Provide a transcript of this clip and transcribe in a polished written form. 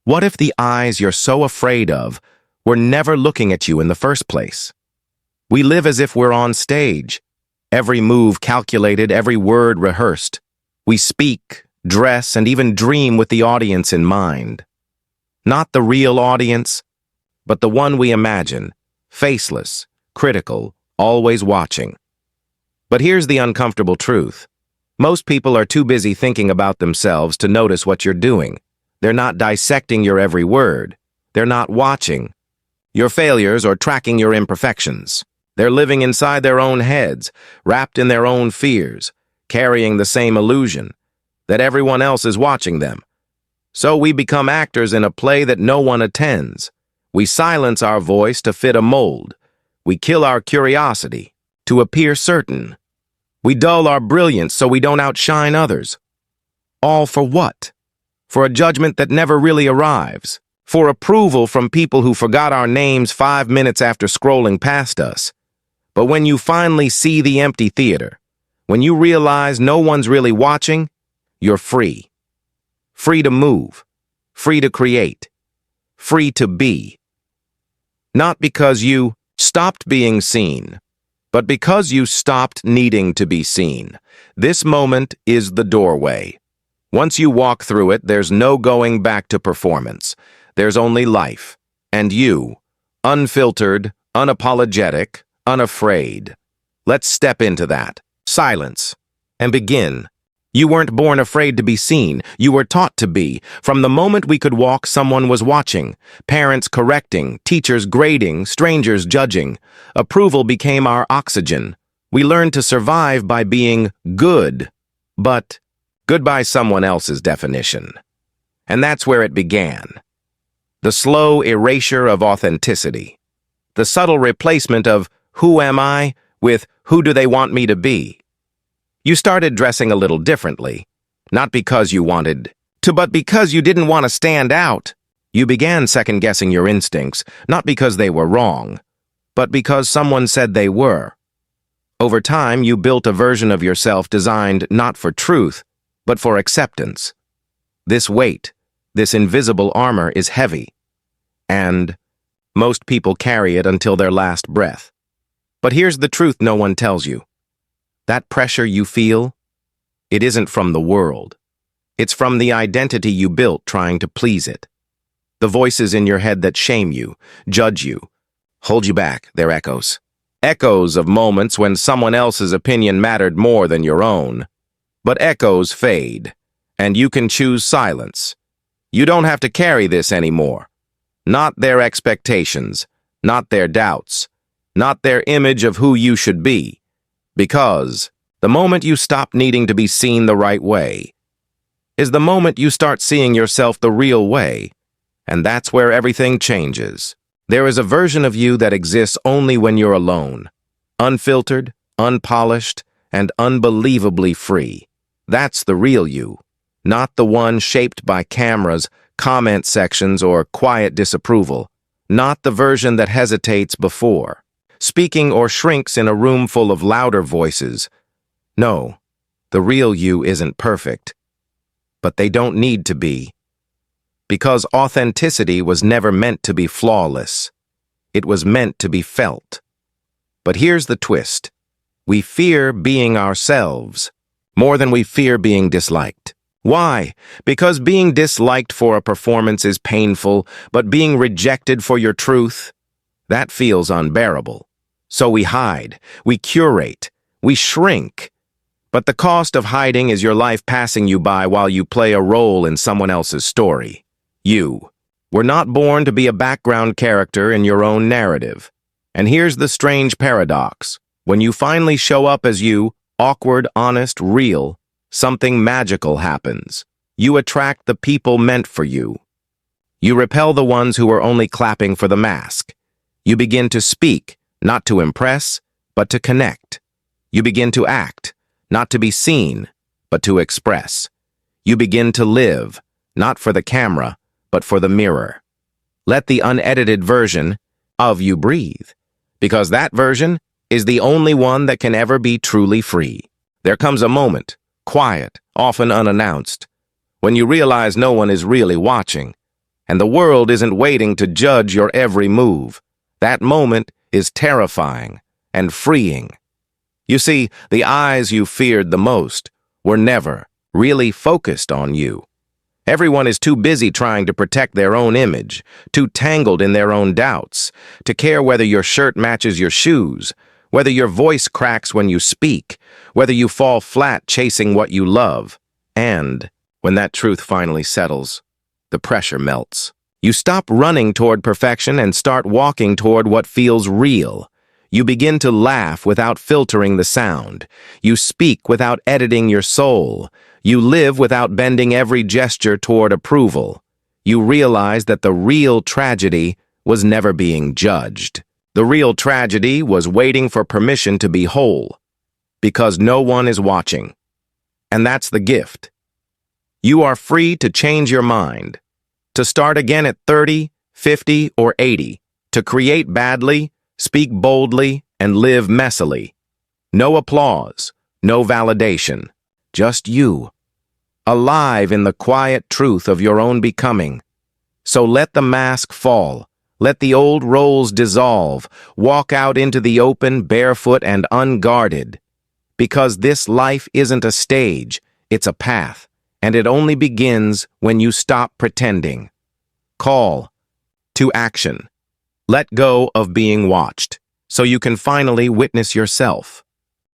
What if the eyes you're so afraid of were never looking at you in the first place? We live as if we're on stage, every move calculated, every word rehearsed. We speak, dress, and even dream with the audience in mind. Not the real audience, but the one we imagine, faceless, critical, always watching. But here's the uncomfortable truth. Most people are too busy thinking about themselves to notice what you're doing. They're not dissecting your every word. They're not watching your failures or tracking your imperfections. They're living inside their own heads, wrapped in their own fears, carrying the same illusion that everyone else is watching them. So we become actors in a play that no one attends. We silence our voice to fit a mold. We kill our curiosity to appear certain. We dull our brilliance so we don't outshine others. All for what? For a judgment that never really arrives. For approval from people who forgot our names 5 minutes after scrolling past us. But when you finally see the empty theater, when you realize no one's really watching, you're free. Free to move. Free to create. Free to be. Not because you stopped being seen, but because you stopped needing to be seen. This moment is the doorway. Once you walk through it, there's no going back to performance. There's only life. And you, unfiltered, unapologetic, unafraid. Let's step into that. Silence. And begin. You weren't born afraid to be seen. You were taught to be. From the moment we could walk, someone was watching. Parents correcting, teachers grading, strangers judging. Approval became our oxygen. We learned to survive by being good. But good by someone else's definition. And that's where it began. The slow erasure of authenticity. The subtle replacement of who am I with who do they want me to be. You started dressing a little differently, not because you wanted to, but because you didn't want to stand out. You began second-guessing your instincts, not because they were wrong, but because someone said they were. Over time, you built a version of yourself designed not for truth, but for acceptance. This weight, this invisible armor is heavy, and most people carry it until their last breath. But here's the truth no one tells you. That pressure you feel, it isn't from the world. It's from the identity you built trying to please it. The voices in your head that shame you, judge you, hold you back, they're echoes. Echoes of moments when someone else's opinion mattered more than your own. But echoes fade, and you can choose silence. You don't have to carry this anymore. Not their expectations, not their doubts, not their image of who you should be. Because the moment you stop needing to be seen the right way is the moment you start seeing yourself the real way, and that's where everything changes. There is a version of you that exists only when you're alone, unfiltered, unpolished, and unbelievably free. That's the real you, not the one shaped by cameras, comment sections, or quiet disapproval, not the version that hesitates before speaking or shrinks in a room full of louder voices. No, the real you isn't perfect, but they don't need to be. Because authenticity was never meant to be flawless. It was meant to be felt. But here's the twist. We fear being ourselves more than we fear being disliked. Why? Because being disliked for a performance is painful, but being rejected for your truth, that feels unbearable. So we hide, we curate, we shrink. But the cost of hiding is your life passing you by while you play a role in someone else's story. You were not born to be a background character in your own narrative. And here's the strange paradox. When you finally show up as you, awkward, honest, real, something magical happens. You attract the people meant for you. You repel the ones who are only clapping for the mask. You begin to speak, not to impress, but to connect. You begin to act, not to be seen, but to express. You begin to live, not for the camera, but for the mirror. Let the unedited version of you breathe, because that version is the only one that can ever be truly free. There comes a moment, quiet, often unannounced, when you realize no one is really watching, and the world isn't waiting to judge your every move. That moment is terrifying and freeing. You see, the eyes you feared the most were never really focused on you. Everyone is too busy trying to protect their own image, too tangled in their own doubts, to care whether your shirt matches your shoes, whether your voice cracks when you speak, whether you fall flat chasing what you love. And when that truth finally settles, the pressure melts. You stop running toward perfection and start walking toward what feels real. You begin to laugh without filtering the sound. You speak without editing your soul. You live without bending every gesture toward approval. You realize that the real tragedy was never being judged. The real tragedy was waiting for permission to be whole, because no one is watching. And that's the gift. You are free to change your mind, to start again at 30, 50, or 80, to create badly, speak boldly, and live messily. No applause, no validation, just you, alive in the quiet truth of your own becoming. So let the mask fall, let the old roles dissolve, walk out into the open, barefoot, and unguarded. Because this life isn't a stage, it's a path, and it only begins when you stop pretending. Call to action. Let go of being watched, so you can finally witness yourself.